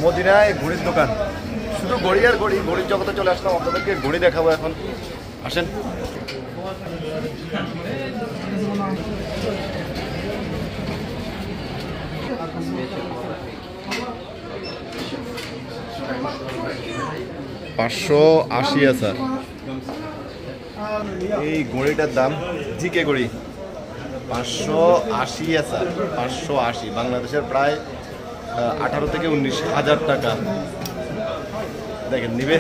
মদিনায় ঘড়ির দোকান, শুধু ঘড়ি আর ঘড়ি। ঘড়ির জগতে চলে আসলাম, আপনাদেরকে ঘড়ি দেখাবো এখন। আসেন। $580 স্যার। এই ঘড়িটার দাম জিকে ঘড়ি 580 স্যার। 580 বাংলাদেশের প্রায় 18 থেকে 19,000 টাকা। দেখেন নিবে।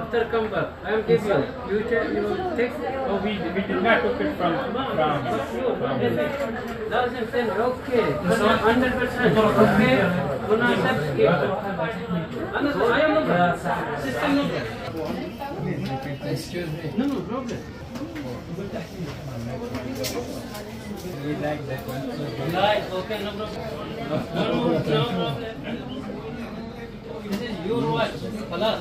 After come back, I am giving you. You check, you text. Oh, we did not took it from. Okay, 100%. Okay, gonna accept it. I am not system number. Excuse me. No problem. We like that one. Like, okay, no problem. No problem. This is your watch. Plus.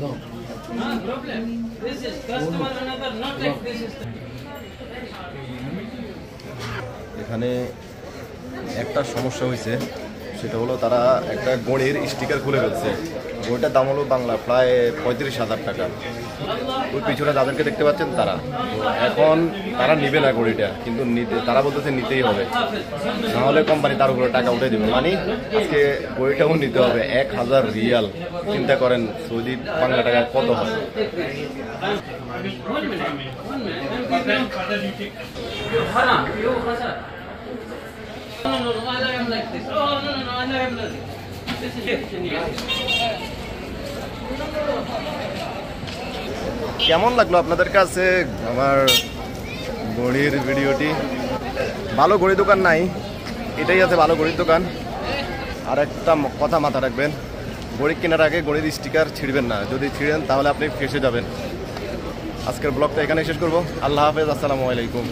No problem. This is customer another, not like this is. এখানে একটা সমস্যা হয়েছে, সেটা হলো তারা একটা ঘড়ির sticker খুলে ফেলছে। ঘড়িটার দাম হলো বাংলা প্রায় 35,000 টাকা। ওই পিছনে যাদেরকে দেখতে পাচ্ছেন তারা। এখন তারা নিবে না ঘড়িটা, কিন্তু তারা বলতেছে নিতেই হবে, নাহলে কোম্পানি তার উপরে টাকা উঠে দেবে। মানে আজকে ঘড়িটাও নিতে হবে 1,000 রিয়াল। চিন্তা করেন সৌদি বাংলা টাকা কত হয়। কেমন লাগলো আপনাদের কাছে আমার ঘড়ির ভিডিওটি? ভালো ঘড়ি দোকান নাই, এটাই আছে ভালো ঘড়ির দোকান। আর একটা কথা মাথা রাখবেন, ঘড়ি কেনার আগে ঘড়ির স্টিকার ছিঁড়বেন না। যদি ছিঁড়েন তাহলে আপনি ফেঁসে যাবেন। আজকের ব্লগটা এখানে শেষ করবো। আল্লাহ হাফেজ, আসসালামু আলাইকুম।